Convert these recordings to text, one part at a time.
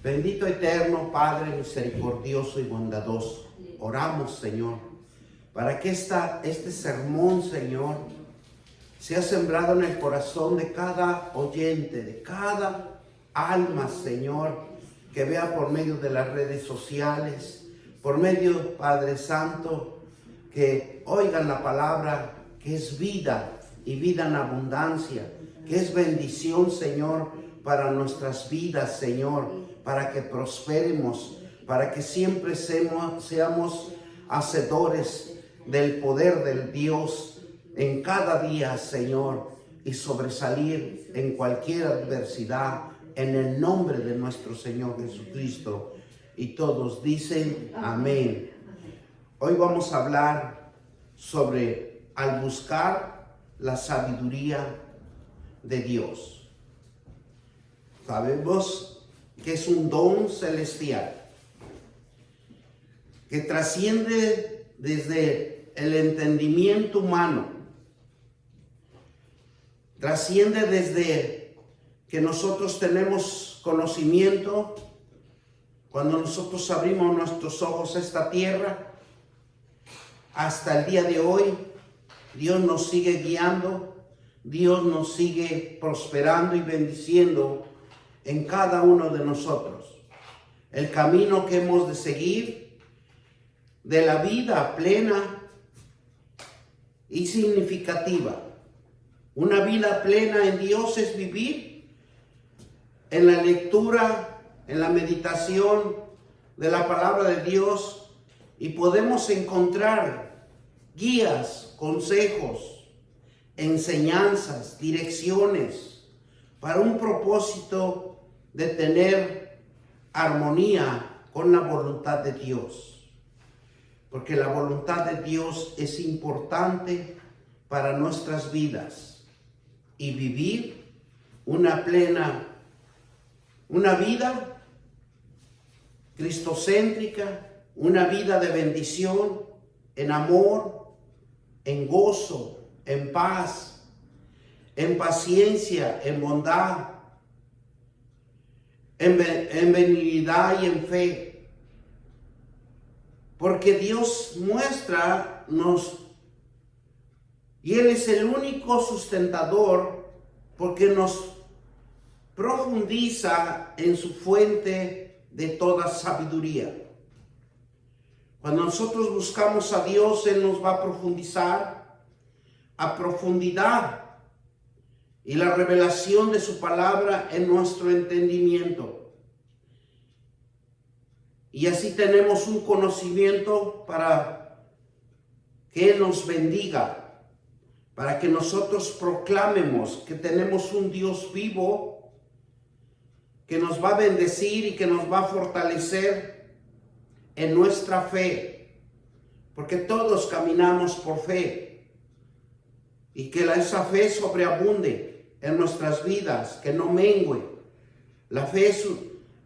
Bendito eterno Padre misericordioso y bondadoso, oramos, Señor, para que este sermón, Señor, sea sembrado en el corazón de cada oyente, de cada alma, Señor, que vea por medio de las redes sociales, por medio, Padre Santo, que oigan la palabra que es vida y vida en abundancia, que es bendición, Señor, para nuestras vidas, Señor, para que prosperemos, para que siempre seamos hacedores del poder del Dios en cada día, Señor, y sobresalir en cualquier adversidad en el nombre de nuestro Señor Jesucristo. Y todos dicen amén. Hoy vamos a hablar sobre al buscar la sabiduría de Dios. Sabemos que es un don celestial que trasciende desde el entendimiento humano, trasciende desde que nosotros tenemos conocimiento, cuando nosotros abrimos nuestros ojos a esta tierra, hasta el día de hoy. Dios nos sigue guiando, Dios nos sigue prosperando y bendiciendo en cada uno de nosotros. El camino que hemos de seguir de la vida plena y significativa. Una vida plena en Dios es vivir en la lectura, en la meditación de la palabra de Dios, y podemos encontrar guías, consejos, enseñanzas, direcciones para un propósito de tener armonía con la voluntad de Dios. Porque la voluntad de Dios es importante para nuestras vidas y vivir una vida cristocéntrica, una vida de bendición, en amor, en gozo, en paz, en paciencia, en bondad, en benignidad y en fe. Porque Dios y Él es el único sustentador, porque nos profundiza en su fuente de toda sabiduría. Cuando nosotros buscamos a Dios, Él nos va a profundizar a profundidad y la revelación de su palabra en nuestro entendimiento. Y así tenemos un conocimiento para que Él nos bendiga, para que nosotros proclamemos que tenemos un Dios vivo que nos va a bendecir y que nos va a fortalecer en nuestra fe, porque todos caminamos por fe, y que esa fe sobreabunde en nuestras vidas, que no mengue. La fe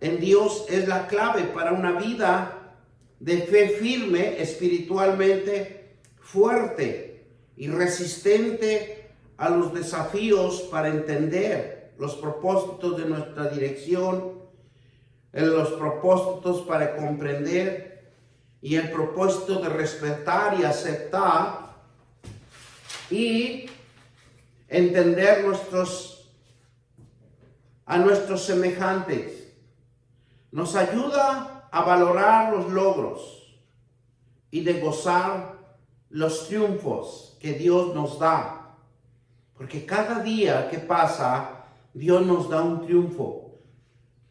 en Dios es la clave para una vida de fe firme, espiritualmente fuerte y resistente a los desafíos, para entender los propósitos de nuestra dirección, los propósitos para comprender y el propósito de respetar y aceptar y entender a nuestros semejantes. Nos ayuda a valorar los logros y de gozar los triunfos que Dios nos da. Porque cada día que pasa, Dios nos da un triunfo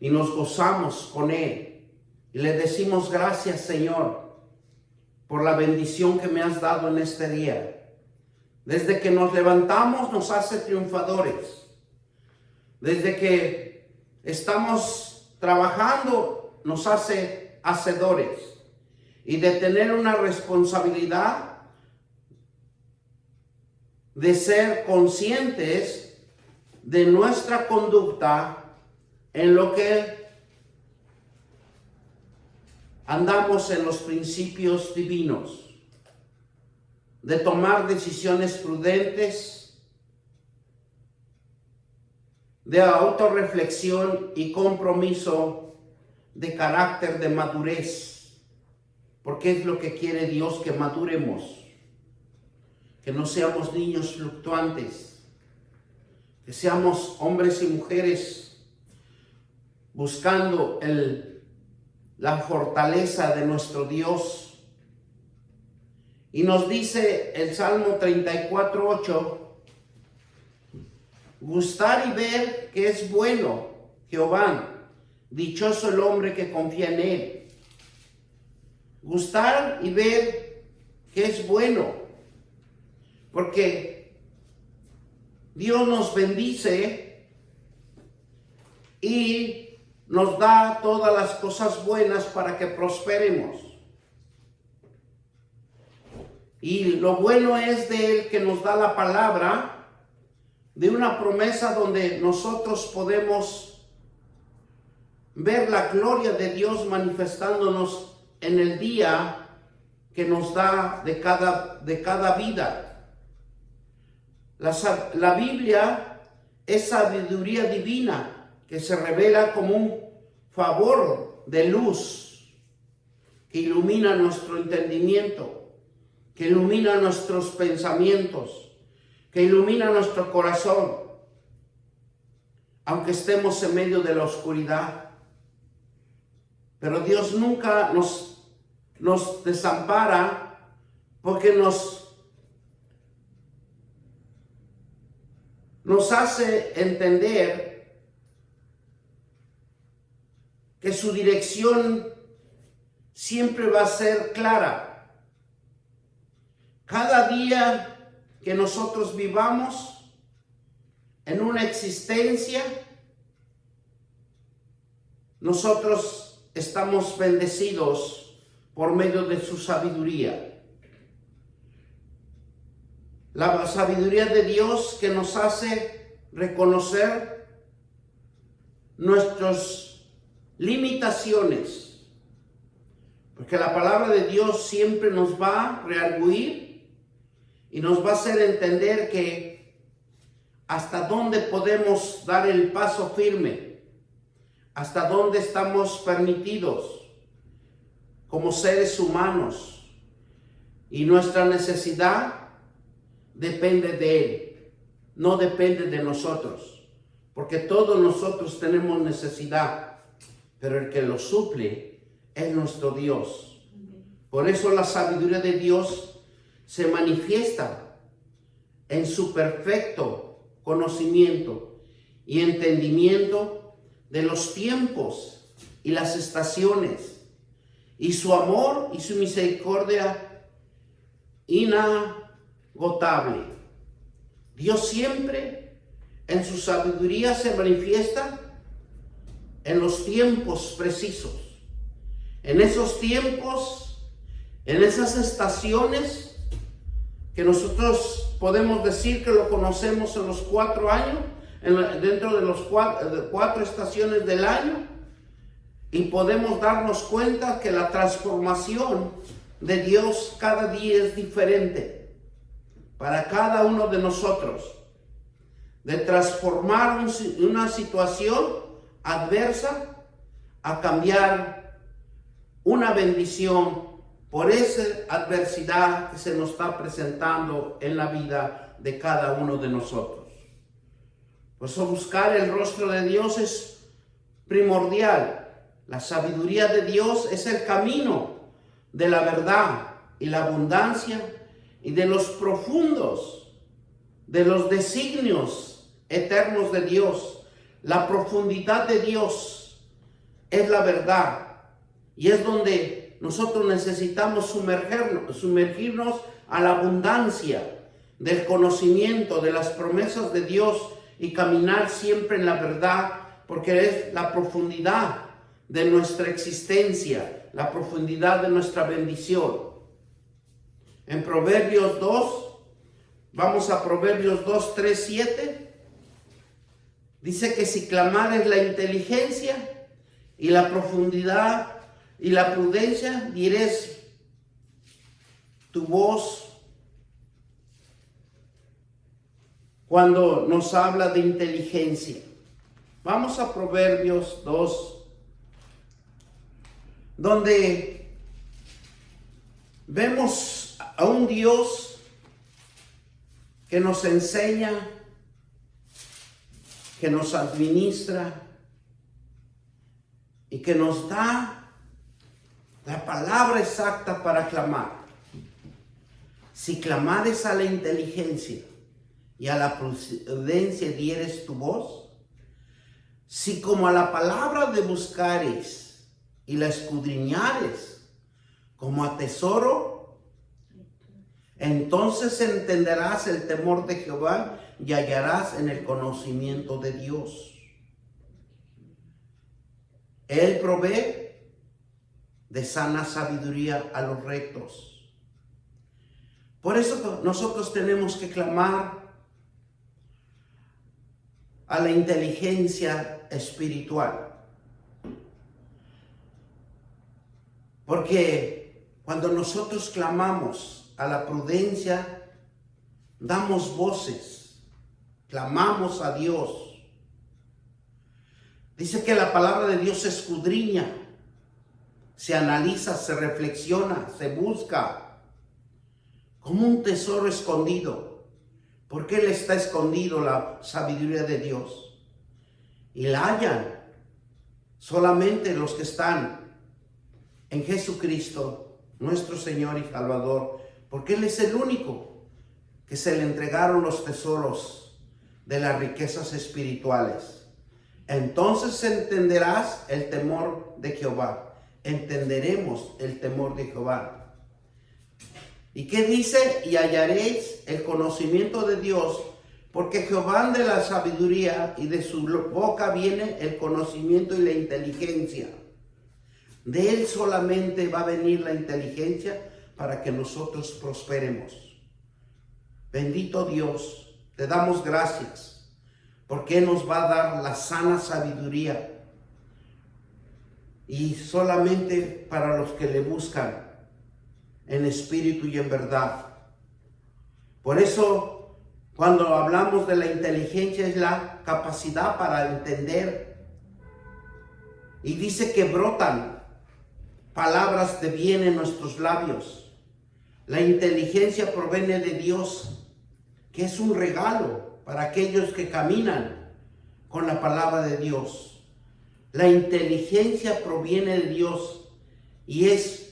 y nos gozamos con Él. Y le decimos gracias, Señor, por la bendición que me has dado en este día. Desde que nos levantamos nos hace triunfadores. Desde que estamos trabajando nos hace hacedores. Y de tener una responsabilidad de ser conscientes de nuestra conducta en lo que andamos en los principios divinos, de tomar decisiones prudentes, de autorreflexión y compromiso de carácter, de madurez, porque es lo que quiere Dios, que maduremos, que no seamos niños fluctuantes, que seamos hombres y mujeres buscando la fortaleza de nuestro Dios. Y nos dice el Salmo 34:8, gustar y ver que es bueno Jehová, dichoso el hombre que confía en él. Gustar y ver que es bueno, porque Dios nos bendice y nos da todas las cosas buenas para que prosperemos. Y lo bueno es de Él que nos da la palabra de una promesa donde nosotros podemos ver la gloria de Dios manifestándonos en el día que nos da de cada vida. La Biblia es sabiduría divina que se revela como un favor de luz que ilumina nuestro entendimiento, que ilumina nuestros pensamientos, que ilumina nuestro corazón, aunque estemos en medio de la oscuridad. Pero Dios nunca nos desampara, porque nos hace entender que su dirección siempre va a ser clara. Cada día que nosotros vivamos en una existencia, nosotros estamos bendecidos por medio de su sabiduría. La sabiduría de Dios que nos hace reconocer nuestras limitaciones, porque la palabra de Dios siempre nos va a rearguir y nos va a hacer entender que hasta dónde podemos dar el paso firme, hasta dónde estamos permitidos como seres humanos, y nuestra necesidad depende de Él, no depende de nosotros, porque todos nosotros tenemos necesidad, pero el que lo suple es nuestro Dios. Por eso la sabiduría de Dios se manifiesta en su perfecto conocimiento y entendimiento de los tiempos y las estaciones, y su amor y su misericordia inagotable. Dios siempre en su sabiduría se manifiesta en los tiempos precisos, en esos tiempos, en esas estaciones que nosotros podemos decir que lo conocemos en los 4 años, dentro de los 4 estaciones del año, y podemos darnos cuenta que la transformación de Dios cada día es diferente para cada uno de nosotros, de transformar una situación adversa a cambiar una bendición por esa adversidad que se nos está presentando en la vida de cada uno de nosotros. Por eso buscar el rostro de Dios es primordial. La sabiduría de Dios es el camino de la verdad y la abundancia y de los profundos, de los designios eternos de Dios. La profundidad de Dios es la verdad, y es donde nosotros necesitamos sumergirnos a la abundancia del conocimiento de las promesas de Dios y caminar siempre en la verdad, porque es la profundidad de nuestra existencia, la profundidad de nuestra bendición. En Proverbios 2, vamos a Proverbios 2, 3, 7, dice que si clamares la inteligencia y la profundidad y la prudencia, diréis tu voz. Cuando nos habla de inteligencia, vamos a Proverbios 2, donde vemos a un Dios que nos enseña, que nos administra y que nos da la palabra exacta para clamar. Si clamares a la inteligencia y a la prudencia dieres tu voz, si como a la palabra de buscares y la escudriñares como a tesoro, entonces entenderás el temor de Jehová y hallarás en el conocimiento de Dios. Él provee de sana sabiduría a los rectos. Por eso nosotros tenemos que clamar a la inteligencia espiritual. Porque cuando nosotros clamamos a la prudencia, damos voces, clamamos a Dios. Dice que la palabra de Dios se escudriña, se analiza, se reflexiona, se busca como un tesoro escondido. ¿Por qué le está escondido la sabiduría de Dios? Y la hallan solamente los que están en Jesucristo, nuestro Señor y Salvador, porque Él es el único que se le entregaron los tesoros de las riquezas espirituales. Entonces entenderás el temor de Jehová. Entenderemos el temor de Jehová. ¿Y qué dice? Y hallaréis el conocimiento de Dios, porque Jehová de la sabiduría y de su boca viene el conocimiento y la inteligencia. De Él solamente va a venir la inteligencia para que nosotros prosperemos. Bendito Dios, te damos gracias, porque Él nos va a dar la sana sabiduría. Y solamente para los que le buscan en espíritu y en verdad. Por eso, cuando hablamos de la inteligencia, es la capacidad para entender. Y dice que brotan palabras de bien en nuestros labios. La inteligencia proviene de Dios, que es un regalo para aquellos que caminan con la palabra de Dios. La inteligencia proviene de Dios y es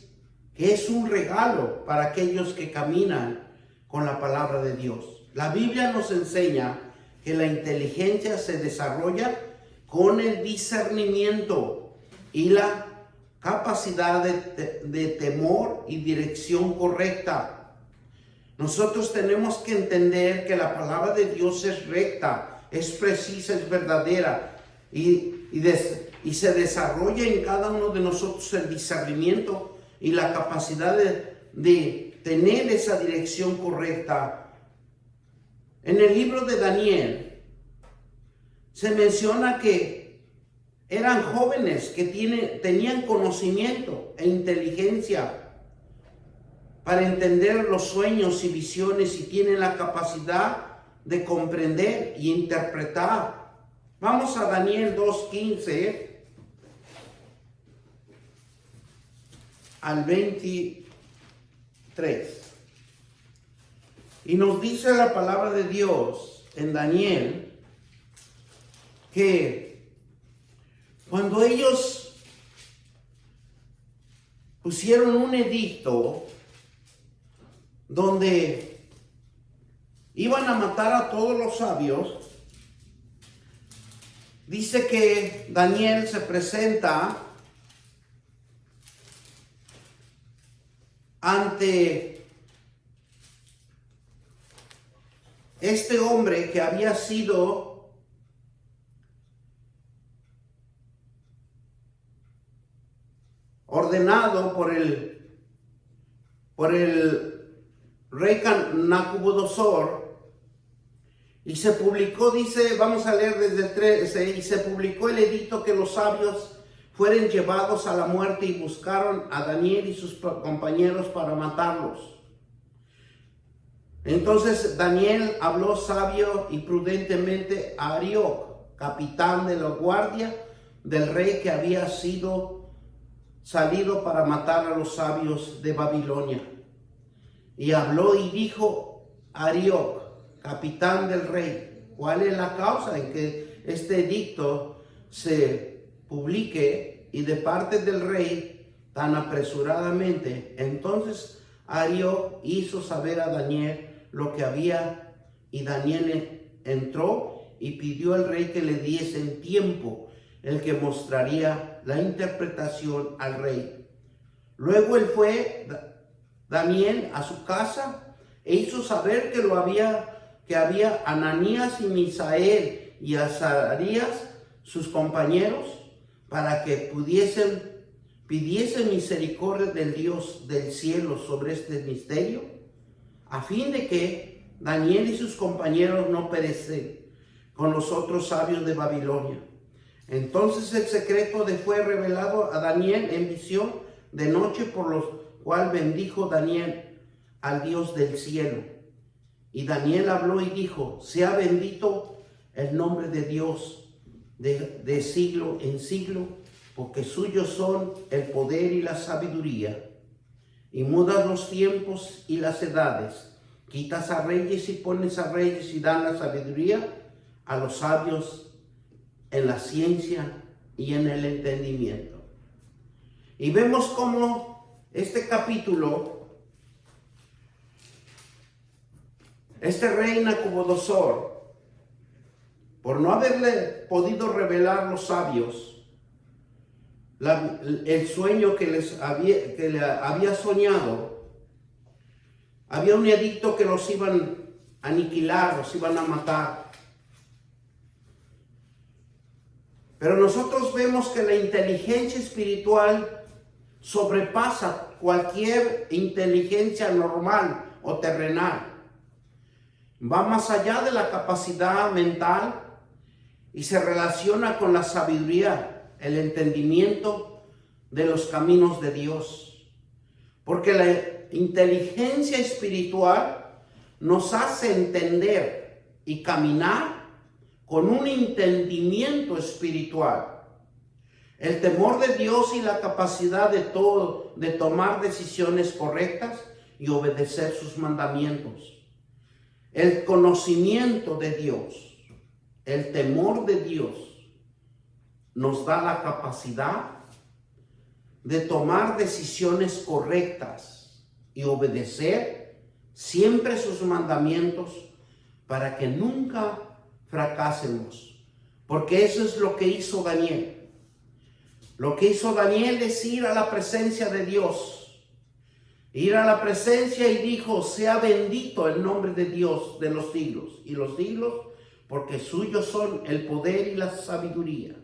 un regalo para aquellos que caminan con la palabra de Dios. La Biblia nos enseña que la inteligencia se desarrolla con el discernimiento y la capacidad de temor y dirección correcta. Nosotros tenemos que entender que la palabra de Dios es recta, es precisa, es verdadera y se desarrolla en cada uno de nosotros el discernimiento y la capacidad de tener esa dirección correcta. En el libro de Daniel se menciona que eran jóvenes que tenían conocimiento e inteligencia para entender los sueños y visiones y tienen la capacidad de comprender y interpretar. Vamos a Daniel 2:15 al 23. Y nos dice la palabra de Dios en Daniel que cuando ellos pusieron un edicto donde iban a matar a todos los sabios, dice que Daniel se presenta ante este hombre que había sido ordenado por el rey Nabucodonosor, y se publicó, dice, vamos a leer desde el 13, y se publicó el edicto que los sabios fueron llevados a la muerte y buscaron a Daniel y sus compañeros para matarlos. Entonces Daniel habló sabio y prudentemente a Arioc, capitán de la guardia del rey, que había sido salido para matar a los sabios de Babilonia. Y habló y dijo a Arioc, capitán del rey, ¿cuál es la causa en que este edicto se publique y de parte del rey tan apresuradamente? Entonces Arioc hizo saber a Daniel lo que había, y Daniel entró y pidió al rey que le diesen tiempo, el que mostraría la interpretación al rey. Luego él fue, Daniel, a su casa e hizo saber que había Ananías y Misael y Azarías, sus compañeros, para que pidiesen misericordia del Dios del cielo sobre este misterio, a fin de que Daniel y sus compañeros no perecen con los otros sabios de Babilonia. Entonces el secreto fue revelado a Daniel en visión de noche, por lo cual bendijo Daniel al Dios del cielo. Y Daniel habló y dijo: sea bendito el nombre de Dios de siglo en siglo, porque suyos son el poder y la sabiduría. Y mudas los tiempos y las edades, quitas a reyes y pones a reyes, y dan la sabiduría a los sabios en la ciencia y en el entendimiento. Y vemos cómo este capítulo, este rey Nabucodonosor, por no haberle podido revelar los sabios el sueño que le había soñado, había un edicto que los iban a aniquilar, los iban a matar. Pero nosotros vemos que la inteligencia espiritual sobrepasa cualquier inteligencia normal o terrenal. Va más allá de la capacidad mental y se relaciona con la sabiduría, el entendimiento de los caminos de Dios. Porque la inteligencia espiritual nos hace entender y caminar con un entendimiento espiritual. El temor de Dios y la capacidad de tomar decisiones correctas y obedecer sus mandamientos. El conocimiento de Dios, el temor de Dios, nos da la capacidad de tomar decisiones correctas y obedecer siempre sus mandamientos, para que nunca fracasemos. Porque eso es lo que hizo Daniel. Lo que hizo Daniel es ir a la presencia de Dios. Ir a la presencia y dijo: sea bendito el nombre de Dios de los siglos y los siglos, porque suyos son el poder y la sabiduría.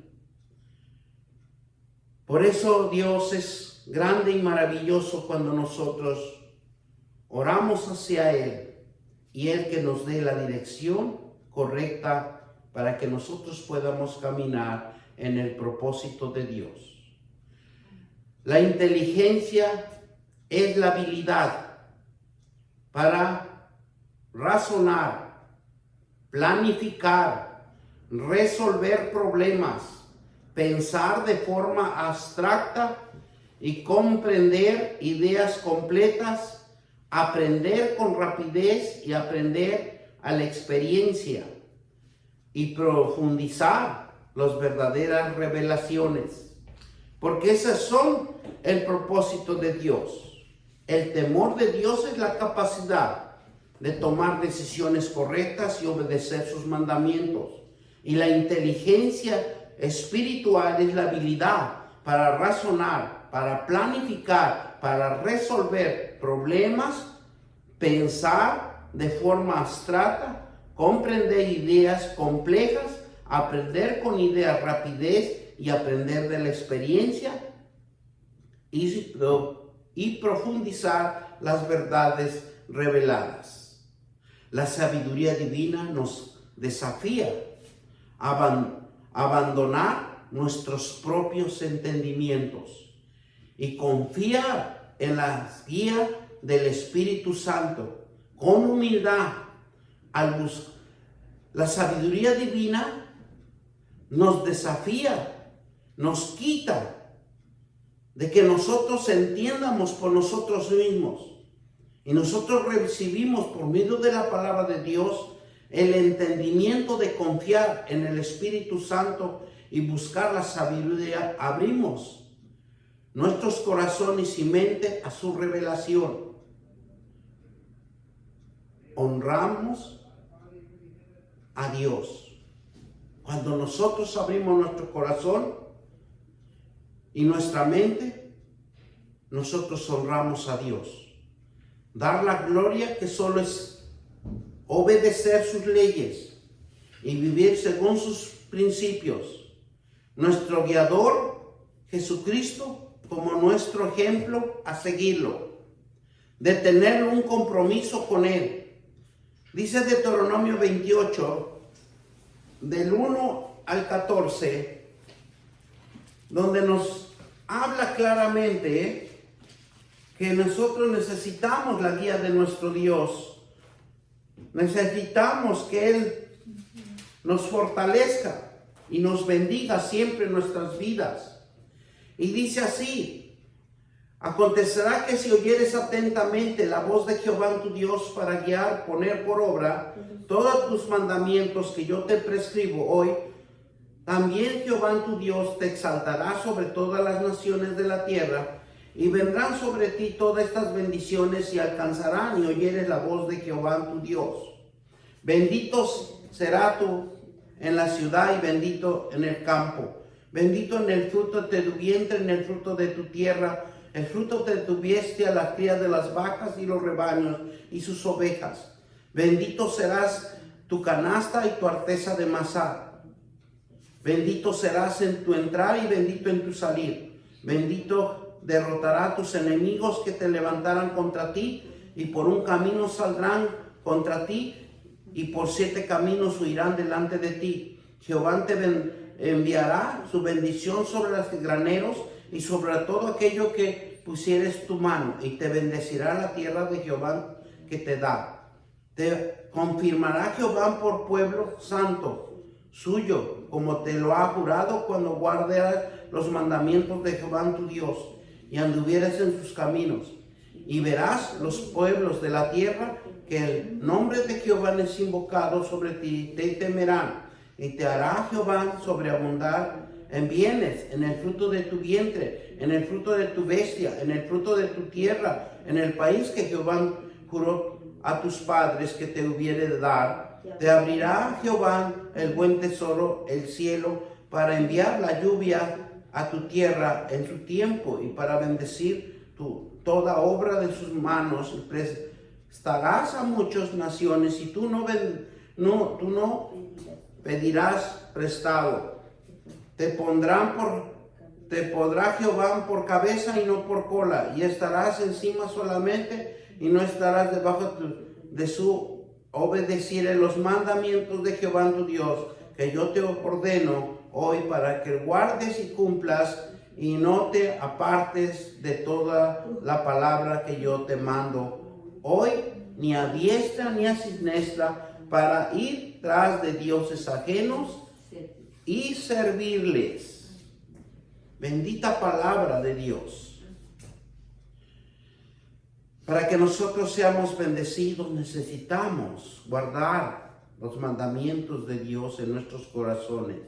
Por eso Dios es grande y maravilloso cuando nosotros oramos hacia Él, y Él que nos dé la dirección correcta para que nosotros podamos caminar en el propósito de Dios. La inteligencia es la habilidad para razonar, planificar, resolver problemas, pensar de forma abstracta y comprender ideas completas, aprender con rapidez y aprender a la experiencia, y profundizar las verdaderas revelaciones, porque esas son el propósito de Dios. El temor de Dios es la capacidad de tomar decisiones correctas y obedecer sus mandamientos, y la inteligencia espiritual es la habilidad para razonar, para planificar, para resolver problemas, pensar de forma abstracta, comprender ideas complejas, aprender con ideas rapidez y aprender de la experiencia, y profundizar las verdades reveladas. La sabiduría divina nos desafía a abandonar nuestros propios entendimientos y confiar en la guía del Espíritu Santo con humildad. La sabiduría divina nos desafía, nos quita de que nosotros entiendamos por nosotros mismos. Y nosotros recibimos por medio de la palabra de Dios el entendimiento de confiar en el Espíritu Santo y buscar la sabiduría. Abrimos nuestros corazones y mente a su revelación. Honramos a Dios. Cuando nosotros abrimos nuestro corazón y nuestra mente, nosotros honramos a Dios. Dar la gloria que solo es obedecer sus leyes y vivir según sus principios. Nuestro guiador, Jesucristo, como nuestro ejemplo a seguirlo. De tener un compromiso con Él. Dice Deuteronomio 28, del 1 al 14, donde nos habla claramente que nosotros necesitamos la guía de nuestro Dios. Necesitamos que Él nos fortalezca y nos bendiga siempre en nuestras vidas. Y dice así: acontecerá que si oyeres atentamente la voz de Jehová tu Dios para guiar, poner por obra todos tus mandamientos que yo te prescribo hoy, también Jehová tu Dios te exaltará sobre todas las naciones de la tierra, y vendrán sobre ti todas estas bendiciones y alcanzarán y oyeres la voz de Jehová tu Dios. Bendito será tú en la ciudad y bendito en el campo. Bendito en el fruto de tu vientre, en el fruto de tu tierra, el fruto de tu bestia, la cría de las vacas y los rebaños y sus ovejas. Bendito serás tu canasta y tu arteza de masá. Bendito serás en tu entrar y bendito en tu salir. Bendito derrotará a tus enemigos que te levantarán contra ti, y por un camino saldrán contra ti, y por 7 caminos huirán delante de ti. Jehová te enviará su bendición sobre los graneros y sobre todo aquello que pusieres tu mano, y te bendecirá la tierra de Jehová que te da. Te confirmará Jehová por pueblo santo suyo, como te lo ha jurado, cuando guardes los mandamientos de Jehová tu Dios y anduvieres en sus caminos. Y verás los pueblos de la tierra que el nombre de Jehová es invocado sobre ti, te temerán, y te hará Jehová sobreabundar en bienes, en el fruto de tu vientre, en el fruto de tu bestia, en el fruto de tu tierra, en el país que Jehová juró a tus padres que te hubiere de dar. Te abrirá Jehová el buen tesoro, el cielo, para enviar la lluvia a tu tierra en su tiempo, y para bendecir toda obra de sus manos. Prestarás a muchas naciones, y tú no pedirás prestado. Te podrá Jehová por cabeza y no por cola, y estarás encima solamente, y no estarás debajo de su obedecer los mandamientos de Jehová tu Dios, que yo te ordeno hoy, para que guardes y cumplas, y no te apartes de toda la palabra que yo te mando hoy, ni a diestra ni a siniestra, para ir tras de dioses ajenos y servirles. Bendita palabra de Dios. Para que nosotros seamos bendecidos, necesitamos guardar los mandamientos de Dios en nuestros corazones.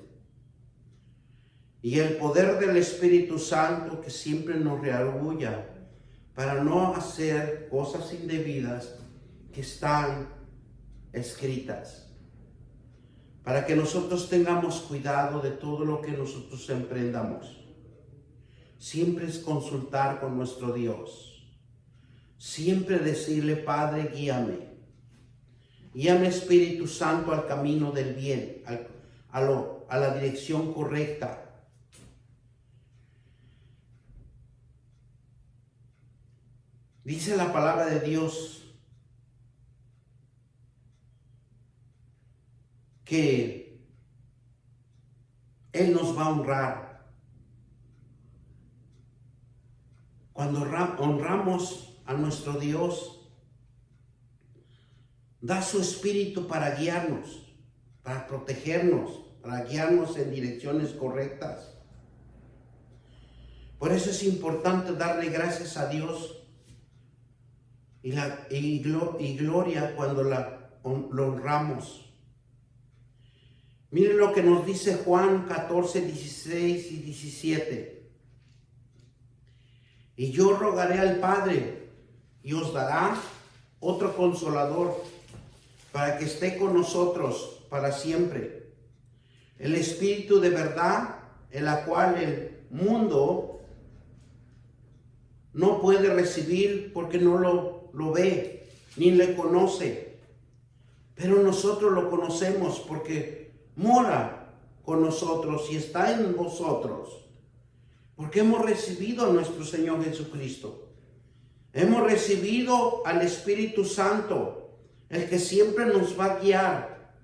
Y el poder del Espíritu Santo que siempre nos reargulla para no hacer cosas indebidas que están escritas. Para que nosotros tengamos cuidado de todo lo que nosotros emprendamos. Siempre es consultar con nuestro Dios. Siempre decirle: Padre, guíame. Guíame, Espíritu Santo, al camino del bien, a la dirección correcta. Dice la palabra de Dios que Él nos va a honrar. Cuando honramos a nuestro Dios, da su Espíritu para guiarnos, para protegernos, para guiarnos en direcciones correctas. Por eso es importante darle gracias a Dios y gloria cuando lo honramos. Miren lo que nos dice Juan 14, 16 y 17. Y yo rogaré al Padre y os dará otro consolador para que esté con nosotros para siempre. El Espíritu de verdad, en la cual el mundo no puede recibir porque no lo ve ni le conoce. Pero nosotros lo conocemos porque mora con nosotros y está en vosotros. Porque hemos recibido a nuestro Señor Jesucristo. Hemos recibido al Espíritu Santo, el que siempre nos va a guiar,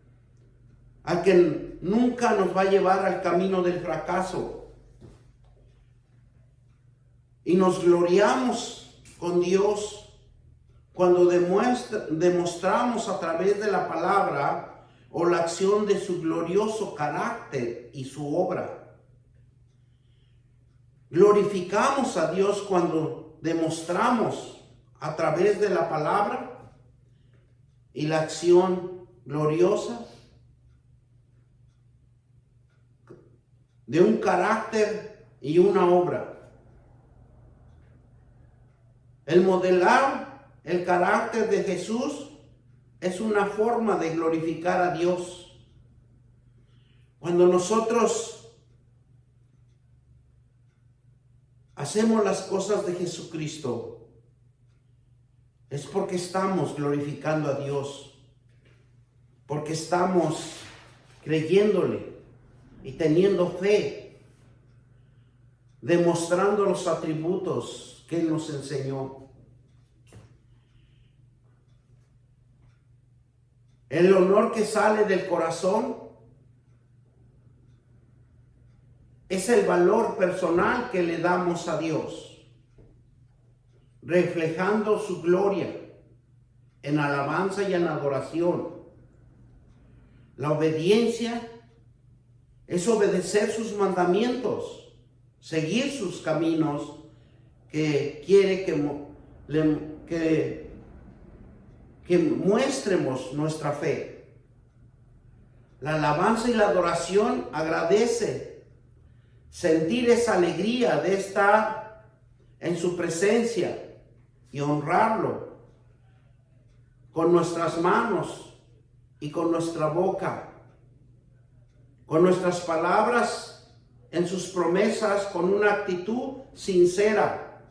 al que nunca nos va a llevar al camino del fracaso. Y nos gloriamos con Dios cuando demostramos a través de la palabra o la acción de su glorioso carácter y su obra. Glorificamos a Dios cuando demostramos a través de la palabra y la acción gloriosa de un carácter y una obra. El modelar el carácter de Jesús es una forma de glorificar a Dios. Cuando nosotros hacemos las cosas de Jesucristo, es porque estamos glorificando a Dios, porque estamos creyéndole y teniendo fe, demostrando los atributos que Él nos enseñó. El honor que sale del corazón es el valor personal que le damos a Dios, reflejando su gloria en alabanza y en adoración. La obediencia es obedecer sus mandamientos, seguir sus caminos que quiere que muestremos nuestra fe. La alabanza y la adoración agradece sentir esa alegría de estar en su presencia y honrarlo con nuestras manos y con nuestra boca, con nuestras palabras, en sus promesas, con una actitud sincera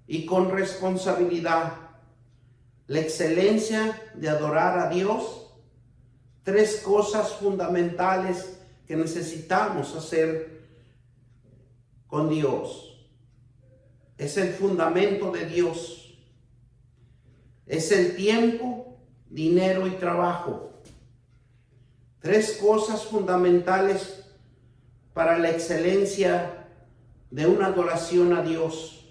y con responsabilidad. La excelencia de adorar a Dios, tres cosas fundamentales que necesitamos hacer con Dios. Es el fundamento de Dios. Es el tiempo, dinero y trabajo. Tres cosas fundamentales para la excelencia de una adoración a Dios.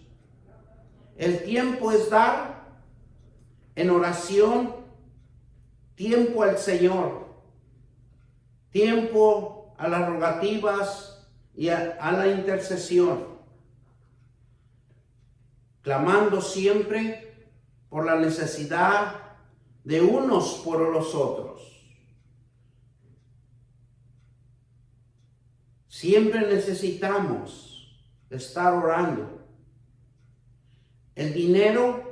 El tiempo es dar en oración tiempo al Señor, tiempo a las rogativas y a la intercesión, clamando siempre por la necesidad de unos por los otros. Siempre necesitamos estar orando. El dinero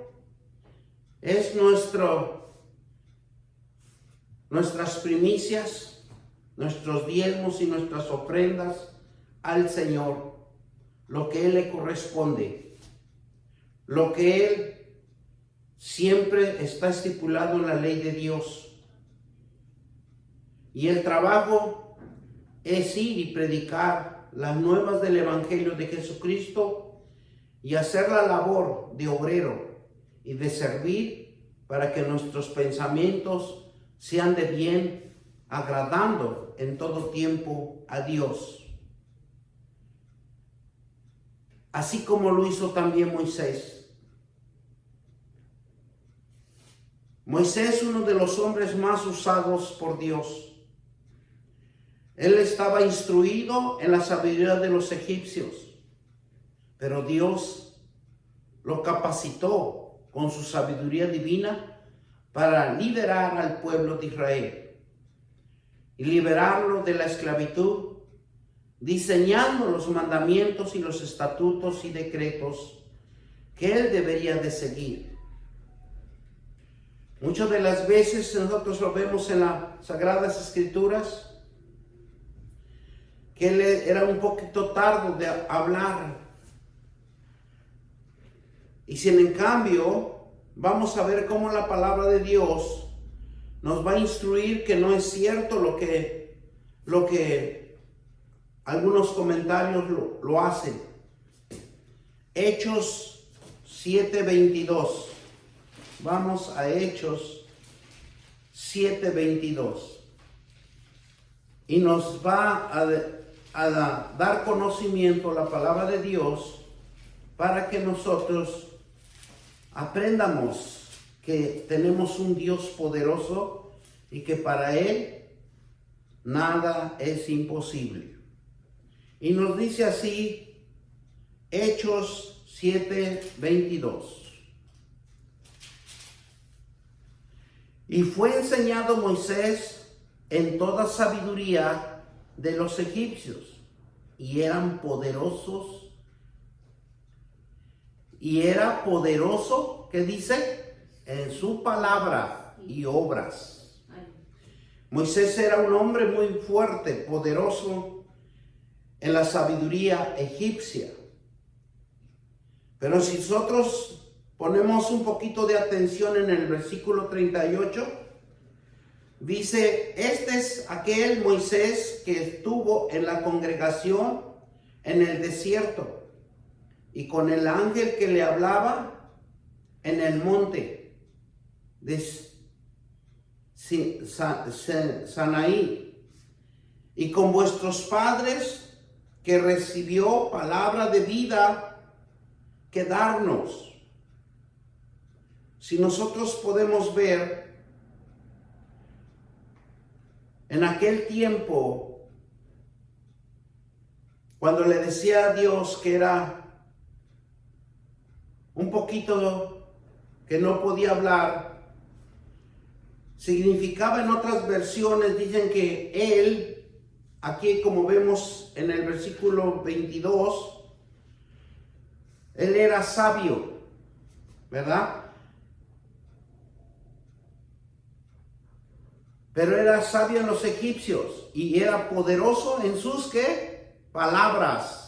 es nuestras primicias, nuestros diezmos y nuestras ofrendas al Señor, lo que Él le corresponde, lo que Él siempre está estipulado en la ley de Dios. Y el trabajo es ir y predicar las nuevas del Evangelio de Jesucristo y hacer la labor de obrero y de servir para que nuestros pensamientos sean de bien, agradando en todo tiempo a Dios. Así como lo hizo también Moisés. Moisés, uno de los hombres más usados por Dios. Él estaba instruido en la sabiduría de los egipcios pero Dios lo capacitó con su sabiduría divina para liberar al pueblo de Israel y liberarlo de la esclavitud, diseñando los mandamientos y los estatutos y decretos que él debería de seguir. Muchas de las veces nosotros lo vemos en las Sagradas Escrituras, que él era un poquito tardo de hablar. Y si en cambio vamos a ver cómo la palabra de Dios nos va a instruir que no es cierto lo que algunos comentarios lo hacen. Hechos 7:22. Vamos a Hechos 7:22. Y nos va a dar conocimiento a la palabra de Dios para que nosotros aprendamos que tenemos un Dios poderoso y que para Él nada es imposible. Y nos dice así, Hechos 7:22. Y fue enseñado Moisés en toda sabiduría de los egipcios, y eran poderosos. Y era poderoso, ¿qué dice? En su palabra y obras. Moisés era un hombre muy fuerte, poderoso en la sabiduría egipcia. Pero si nosotros ponemos un poquito de atención en el versículo 38, dice, este es aquel Moisés que estuvo en la congregación en el desierto y con el ángel que le hablaba en el monte de Sinaí, y con vuestros padres, que recibió palabra de vida que darnos. Si nosotros podemos ver, en aquel tiempo, cuando le decía a Dios que era un poquito que no podía hablar, significaba en otras versiones, dicen que él, aquí como vemos en el versículo 22, él era sabio, ¿verdad? Pero era sabio en los egipcios y era poderoso en sus, ¿qué? Palabras.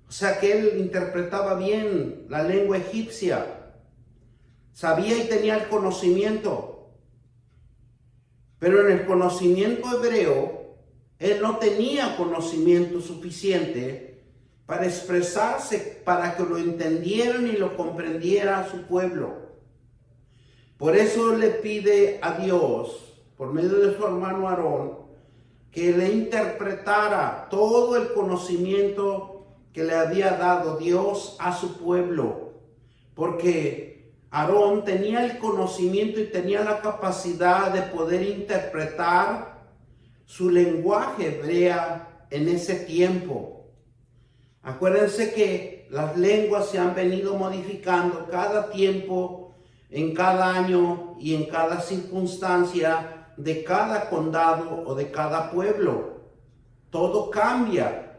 O sea que él interpretaba bien la lengua egipcia, sabía y tenía el conocimiento, pero en el conocimiento hebreo, él no tenía conocimiento suficiente para expresarse, para que lo entendieran y lo comprendiera su pueblo. Por eso le pide a Dios, por medio de su hermano Aarón, que le interpretara todo el conocimiento que le había dado Dios a su pueblo, porque Aarón tenía el conocimiento y tenía la capacidad de poder interpretar su lenguaje hebrea en ese tiempo. Acuérdense que las lenguas se han venido modificando cada tiempo, en cada año y en cada circunstancia de cada condado o de cada pueblo. Todo cambia.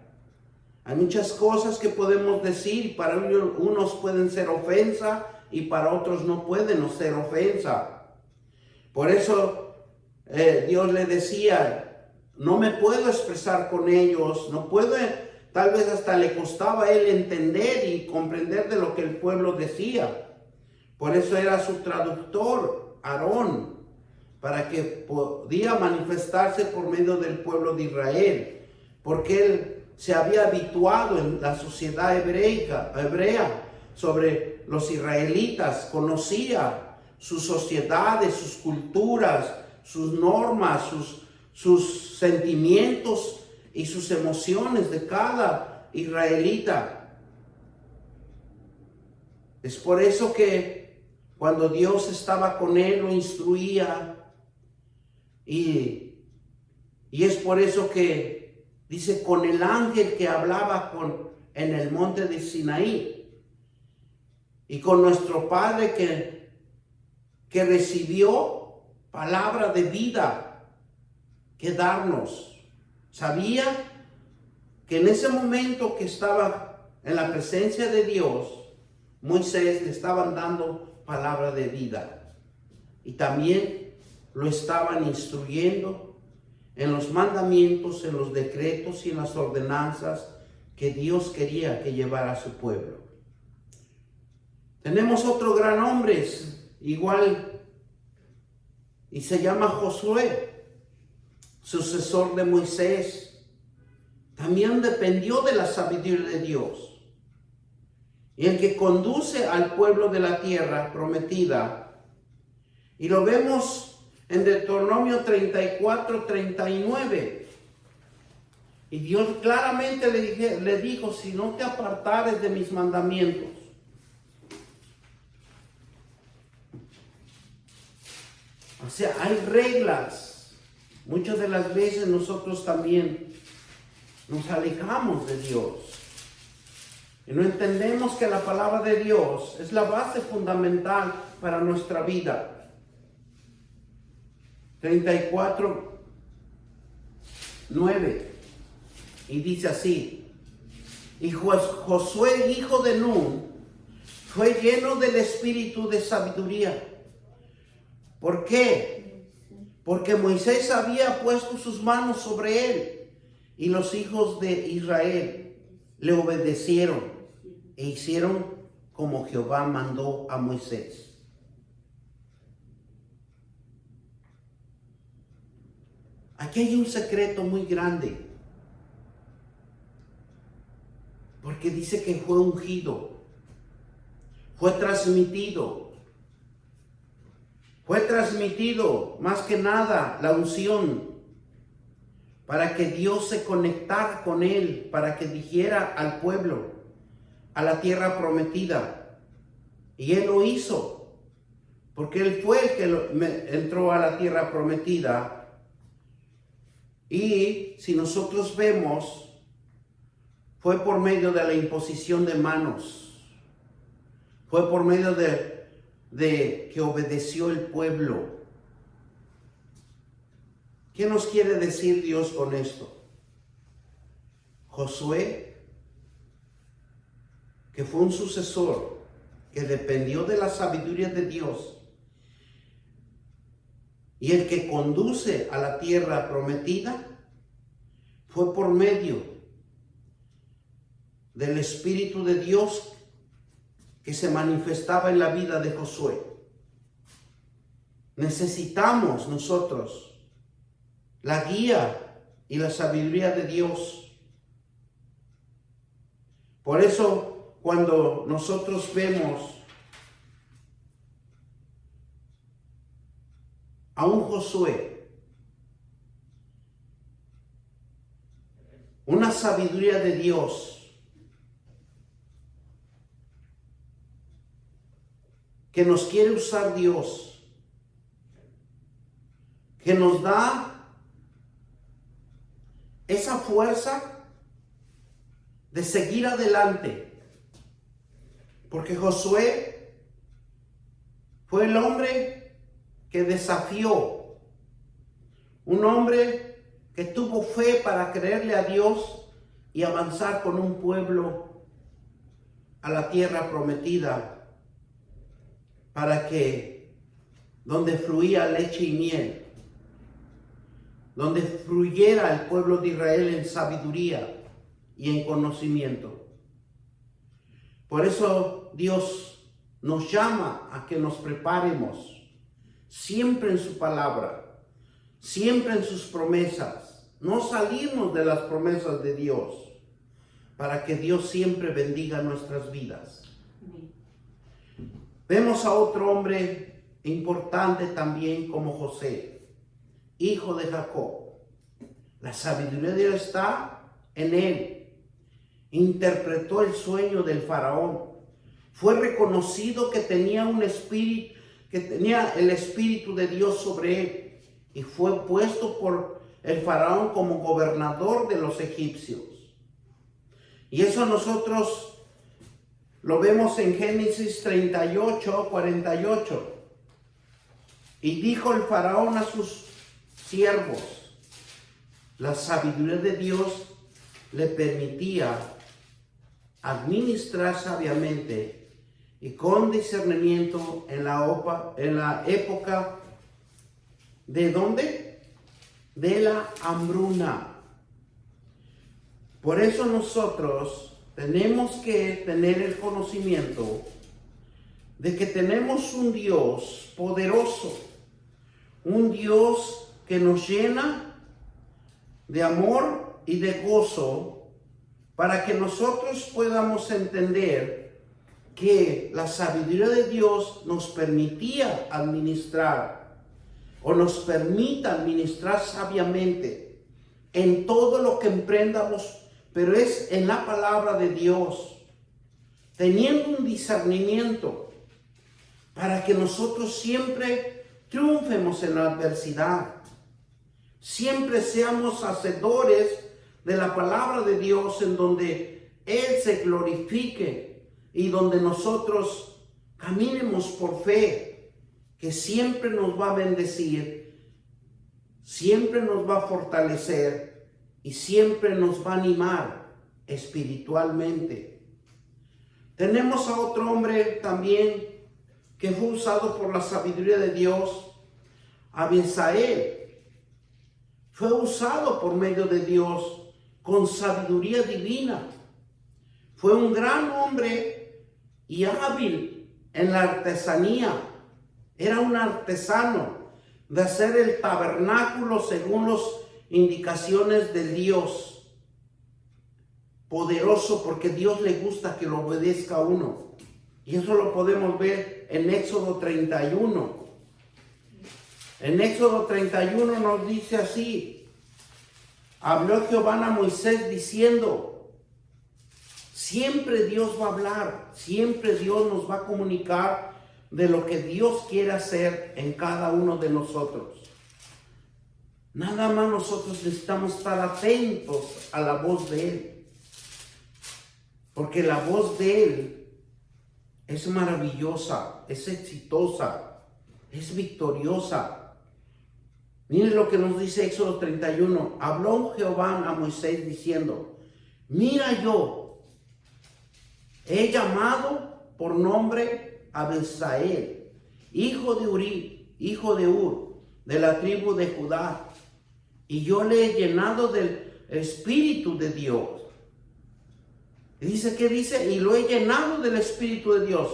Hay muchas cosas que podemos decir, para unos pueden ser ofensa y para otros no pueden ser ofensa. Por eso Dios le decía, no me puedo expresar con ellos, no puedo, tal vez hasta le costaba a él entender y comprender de lo que el pueblo decía. Por eso era su traductor, Aarón, para que podía manifestarse por medio del pueblo de Israel, porque él se había habituado en la sociedad hebrea sobre los israelitas, conocía sus sociedades, sus culturas, sus normas, sus sentimientos y sus emociones de cada israelita. Es por eso que cuando Dios estaba con él, lo instruía, y es por eso que Dice, con el ángel que hablaba en el monte de Sinaí. Y con nuestro Padre que recibió palabra de vida que darnos. Sabía que en ese momento que estaba en la presencia de Dios, Moisés le estaban dando palabra de vida. Y también lo estaban instruyendo en los mandamientos, en los decretos y en las ordenanzas que Dios quería que llevara a su pueblo. Tenemos otro gran hombre, igual, y se llama Josué, sucesor de Moisés. También dependió de la sabiduría de Dios. Y el que conduce al pueblo de la tierra prometida. Y lo vemos en Deuteronomio 34:39. Y Dios claramente le dijo, si no te apartares de mis mandamientos. O sea, hay reglas. Muchas de las veces nosotros también nos alejamos de Dios. Y no entendemos que la palabra de Dios es la base fundamental para nuestra vida. 34:9. Y dice así. Y Josué, hijo de Nun, fue lleno del espíritu de sabiduría. ¿Por qué? Porque Moisés había puesto sus manos sobre él. Y los hijos de Israel le obedecieron e hicieron como Jehová mandó a Moisés. Aquí hay un secreto muy grande. Porque dice que fue ungido, fue transmitido más que nada la unción para que Dios se conectara con él, para que dijera al pueblo, a la tierra prometida. Y él lo hizo, porque él fue el que entró a la tierra prometida. Y si nosotros vemos, fue por medio de la imposición de manos. Fue por medio de que obedeció el pueblo. ¿Qué nos quiere decir Dios con esto? Josué, que fue un sucesor, que dependió de la sabiduría de Dios, y el que conduce a la tierra prometida, fue por medio del Espíritu de Dios que se manifestaba en la vida de Josué. Necesitamos nosotros la guía y la sabiduría de Dios. Por eso, cuando nosotros vemos a un Josué, una sabiduría de Dios, que nos quiere usar Dios, que nos da esa fuerza de seguir adelante. Porque Josué fue el hombre que desafió, un hombre que tuvo fe para creerle a Dios y avanzar con un pueblo a la tierra prometida, para que donde fluía leche y miel, donde fluyera el pueblo de Israel en sabiduría y en conocimiento. Por eso Dios nos llama a que nos preparemos siempre en su palabra, siempre en sus promesas, no salirnos de las promesas de Dios, para que Dios siempre bendiga nuestras vidas. Vemos a otro hombre importante también como José, hijo de Jacob. La sabiduría de Dios está en él. Interpretó el sueño del faraón. Fue reconocido que tenía un espíritu, que tenía el espíritu de Dios sobre él. Y fue puesto por el faraón como gobernador de los egipcios. Y eso nosotros lo vemos en Génesis 38, 48. Y dijo el faraón a sus siervos, la sabiduría de Dios le permitía administrar sabiamente y con discernimiento en la época ¿de dónde? De la hambruna. Por eso nosotros tenemos que tener el conocimiento de que tenemos un Dios poderoso, un Dios que nos llena de amor y de gozo para que nosotros podamos entender que la sabiduría de Dios nos permitía administrar o nos permita administrar sabiamente en todo lo que emprendamos, pero es en la palabra de Dios, teniendo un discernimiento para que nosotros siempre triunfemos en la adversidad, siempre seamos hacedores de la palabra de Dios en donde Él se glorifique y donde nosotros caminemos por fe, que siempre nos va a bendecir, siempre nos va a fortalecer y siempre nos va a animar espiritualmente. Tenemos a otro hombre también que fue usado por la sabiduría de Dios, Abisael. Fue usado por medio de Dios con sabiduría divina. Fue un gran hombre y hábil en la artesanía. Era un artesano de hacer el tabernáculo según las indicaciones de Dios. Poderoso, porque Dios le gusta que lo obedezca a uno. Y eso lo podemos ver en Éxodo 31. En Éxodo 31 nos dice así: habló Jehová a Moisés diciendo. Siempre Dios va a hablar, siempre Dios nos va a comunicar de lo que Dios quiere hacer en cada uno de nosotros. Nada más nosotros necesitamos estar atentos a la voz de Él, porque la voz de Él es maravillosa, es exitosa, es victoriosa. Miren lo que nos dice Éxodo 31. Habló Jehová a Moisés diciendo: mira, yo he llamado por nombre a Abisael, hijo de Uri, hijo de Ur, de la tribu de Judá, y yo le he llenado del Espíritu de Dios. Y dice, ¿qué dice? Y lo he llenado del Espíritu de Dios,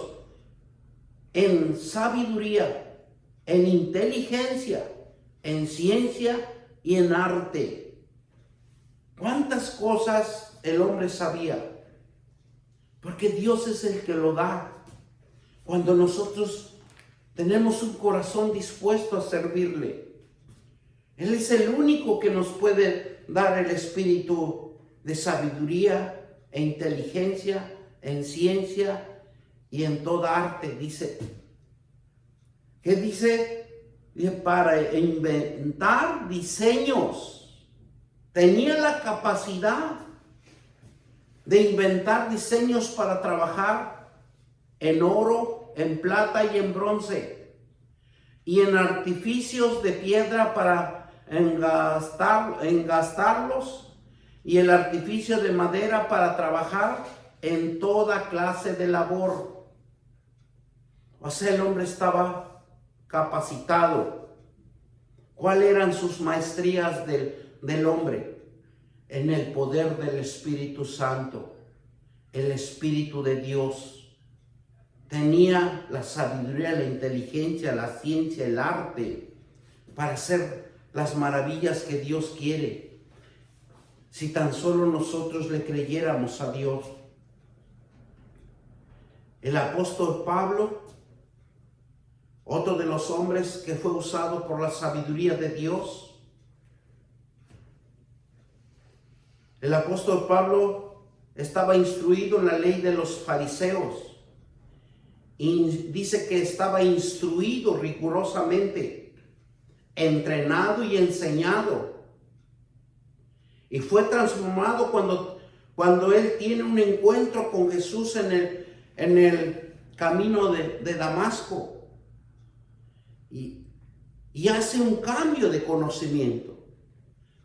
en sabiduría, en inteligencia, en ciencia y en arte. ¿Cuántas cosas el hombre sabía? Porque Dios es el que lo da. Cuando nosotros tenemos un corazón dispuesto a servirle, Él es el único que nos puede dar el espíritu de sabiduría e inteligencia, en ciencia y en toda arte. Dice, ¿qué dice? Dice, para inventar diseños. Tenía la capacidad de inventar diseños para trabajar en oro, en plata y en bronce, y en artificios de piedra para engastarlos, y el artificio de madera para trabajar en toda clase de labor. O sea, el hombre estaba capacitado. ¿Cuáles eran sus maestrías del hombre? En el poder del Espíritu Santo, el Espíritu de Dios. Tenía la sabiduría, la inteligencia, la ciencia, el arte para hacer las maravillas que Dios quiere. Si tan solo nosotros le creyéramos a Dios. El apóstol Pablo, otro de los hombres que fue usado por la sabiduría de Dios. El apóstol Pablo estaba instruido en la ley de los fariseos. Y dice que estaba instruido rigurosamente, entrenado y enseñado Y fue transformado cuando él tiene un encuentro con Jesús en el camino de Damasco. Y hace un cambio de conocimiento,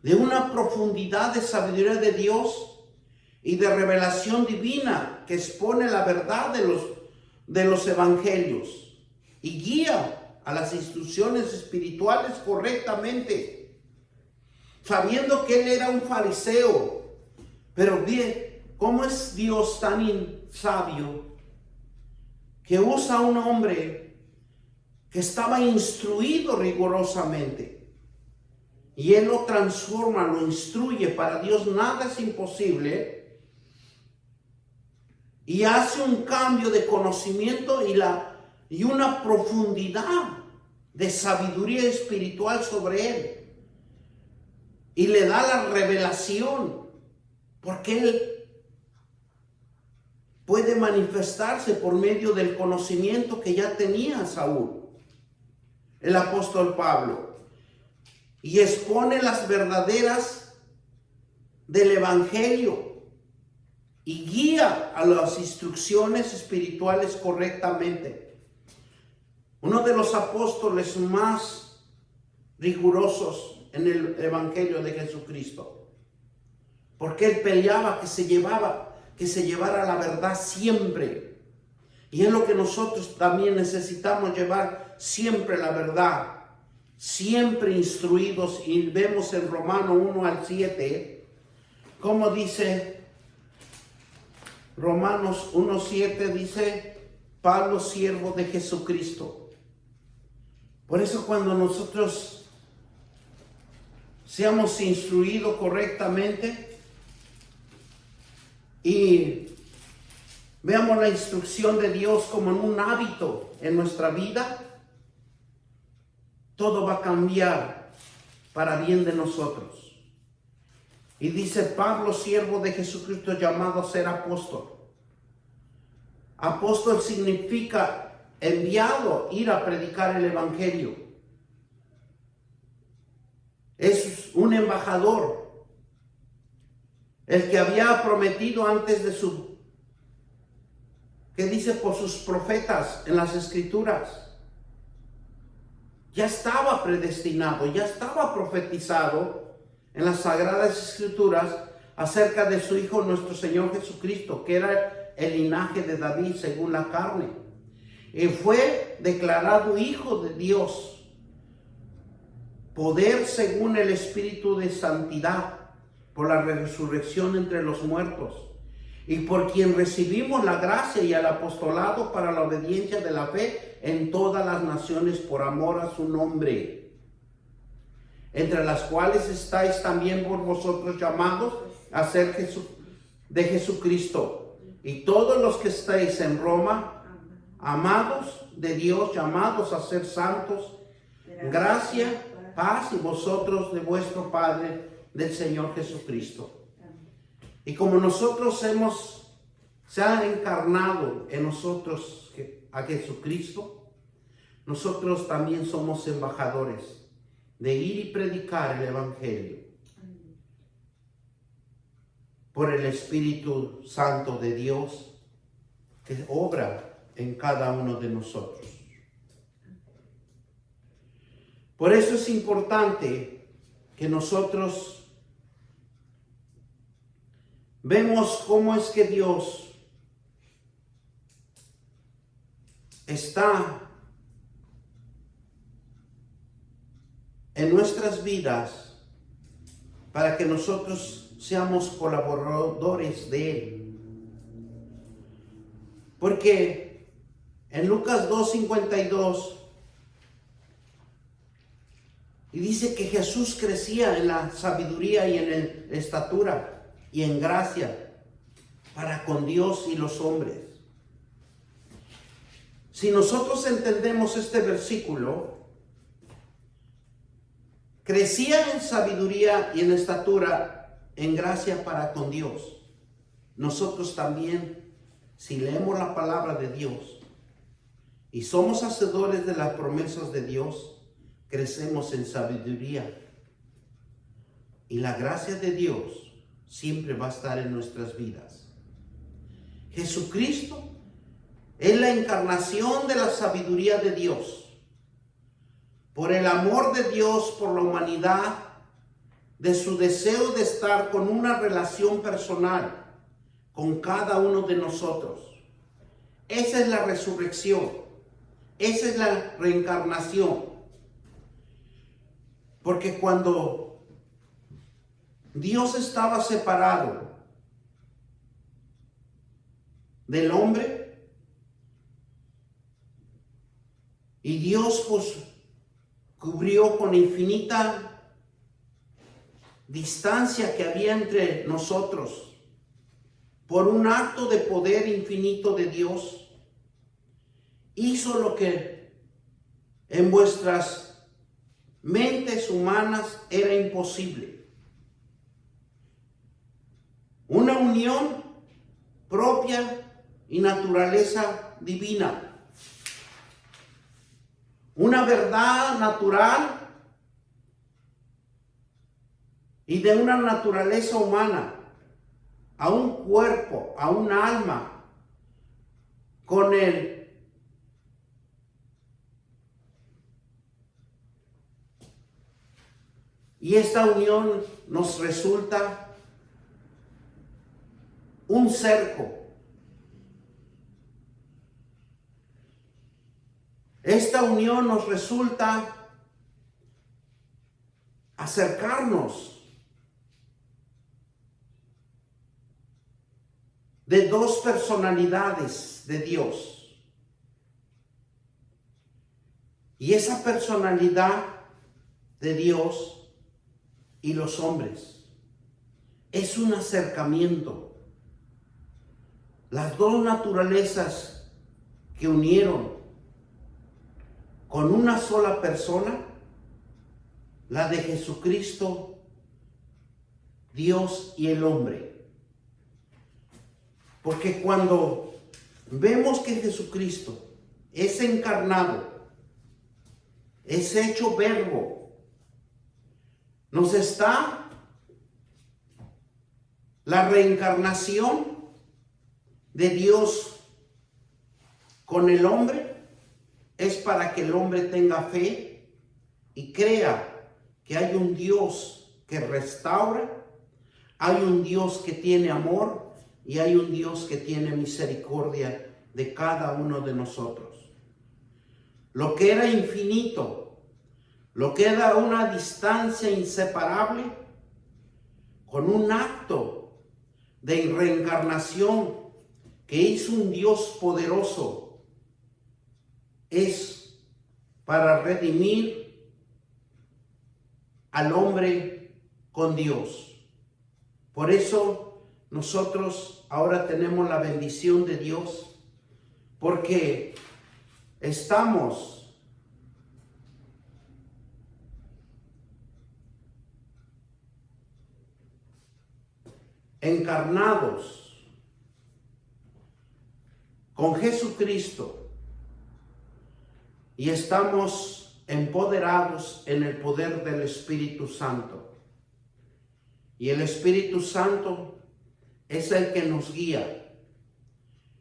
de una profundidad de sabiduría de Dios y de revelación divina que expone la verdad de los evangelios y guía a las instrucciones espirituales correctamente, sabiendo que él era un fariseo. Pero bien, ¿cómo es Dios tan sabio que usa a un hombre que estaba instruido rigurosamente y él lo transforma, lo instruye? Para Dios nada es imposible, y hace un cambio de conocimiento y una profundidad de sabiduría espiritual sobre él, y le da la revelación, porque él puede manifestarse por medio del conocimiento que ya tenía Saúl, el apóstol Pablo, y expone las verdaderas del evangelio y guía a las instrucciones espirituales correctamente. Uno de los apóstoles más rigurosos en el evangelio de Jesucristo, porque él peleaba que se llevara la verdad siempre. Y es lo que nosotros también necesitamos, llevar siempre la verdad, siempre instruidos. Y vemos en Romanos 1-7, como dice Romanos 1:7, dice: Pablo, siervo de Jesucristo. Por eso cuando nosotros seamos instruidos correctamente y veamos la instrucción de Dios como en un hábito en nuestra vida, todo va a cambiar para bien de nosotros. Y dice Pablo, siervo de Jesucristo, llamado a ser apóstol. Apóstol significa enviado, ir a predicar el evangelio. Es un embajador, el que había prometido antes que dice por sus profetas en las escrituras. Ya estaba predestinado, ya estaba profetizado en las sagradas escrituras acerca de su Hijo nuestro Señor Jesucristo, que era el linaje de David según la carne. Y fue declarado Hijo de Dios, poder según el Espíritu de santidad, por la resurrección entre los muertos, y por quien recibimos la gracia y el apostolado para la obediencia de la fe en todas las naciones por amor a su nombre, entre las cuales estáis también por vosotros llamados a ser de Jesucristo, y todos los que estáis en Roma, amados de Dios, llamados a ser santos, gracia, paz y vosotros de vuestro Padre, del Señor Jesucristo. Y como nosotros se ha encarnado en nosotros a Jesucristo, nosotros también somos embajadores de ir y predicar el evangelio por el Espíritu Santo de Dios que obra en cada uno de nosotros. Por eso es importante que nosotros vemos cómo es que Dios está en nuestras vidas para que nosotros seamos colaboradores de Él. Porque en Lucas 2:52 y dice que Jesús crecía en la sabiduría y en la estatura y en gracia para con Dios y los hombres. Si nosotros entendemos este versículo, crecía en sabiduría y en estatura, en gracia para con Dios. Nosotros también, si leemos la palabra de Dios y somos hacedores de las promesas de Dios, crecemos en sabiduría y la gracia de Dios siempre va a estar en nuestras vidas. Jesucristo es la encarnación de la sabiduría de Dios. Por el amor de Dios por la humanidad, de su deseo de estar con una relación personal con cada uno de nosotros. Esa es la resurrección. Esa es la reencarnación. Porque cuando Dios estaba separado del hombre, y Dios pues cubrió con infinita distancia que había entre nosotros, por un acto de poder infinito de Dios, hizo lo que en vuestras mentes humanas era imposible. Una unión propia y naturaleza divina. Una verdad natural y de una naturaleza humana a un cuerpo, a un alma, con él. Y esta unión nos resulta un cerco. Esta unión nos resulta acercarnos de dos personalidades de Dios. Y esa personalidad de Dios y los hombres es un acercamiento. Las dos naturalezas que unieron con una sola persona, la de Jesucristo, Dios y el hombre. Porque cuando vemos que Jesucristo es encarnado, es hecho verbo, nos está la reencarnación de Dios con el hombre, es para que el hombre tenga fe y crea que hay un Dios que restaura, hay un Dios que tiene amor y hay un Dios que tiene misericordia de cada uno de nosotros. Lo que era infinito, lo que era una distancia inseparable, con un acto de reencarnación que hizo un Dios poderoso, es para redimir al hombre con Dios. Por eso nosotros ahora tenemos la bendición de Dios, porque estamos encarnados con Jesucristo y estamos empoderados en el poder del Espíritu Santo. Y el Espíritu Santo es el que nos guía.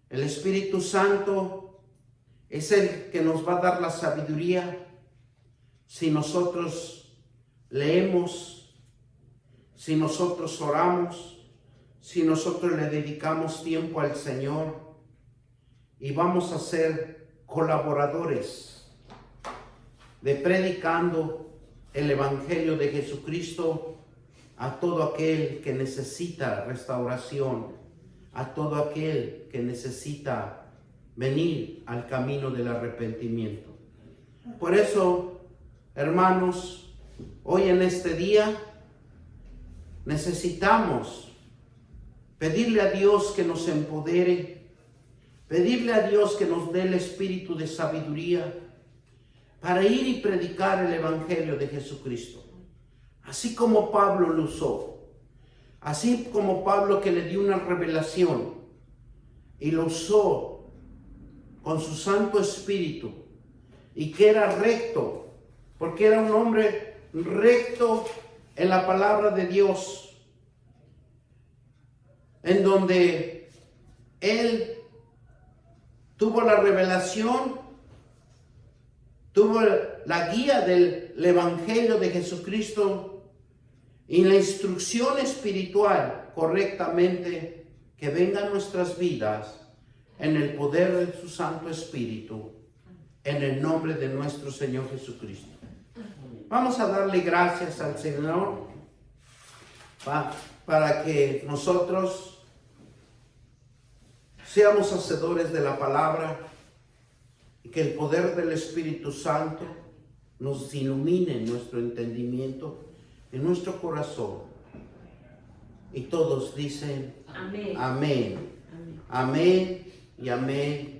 El Espíritu Santo es el que nos va a dar la sabiduría si nosotros leemos, si nosotros oramos, si nosotros le dedicamos tiempo al Señor, y vamos a ser colaboradores de predicando el Evangelio de Jesucristo a todo aquel que necesita restauración, a todo aquel que necesita venir al camino del arrepentimiento. Por eso, hermanos, hoy en este día necesitamos pedirle a Dios que nos empodere, pedirle a Dios que nos dé el espíritu de sabiduría para ir y predicar el Evangelio de Jesucristo. Así como Pablo lo usó, así como Pablo, que le dio una revelación y lo usó con su Santo Espíritu, y que era recto, porque era un hombre recto en la palabra de Dios, en donde él tuvo la revelación, tuvo la guía del Evangelio de Jesucristo y la instrucción espiritual correctamente que venga a nuestras vidas en el poder de su Santo Espíritu, en el nombre de nuestro Señor Jesucristo. Vamos a darle gracias al Señor para que nosotros seamos hacedores de la palabra y que el poder del Espíritu Santo nos ilumine en nuestro entendimiento, en nuestro corazón. Y todos dicen amén, amén, amén y amén.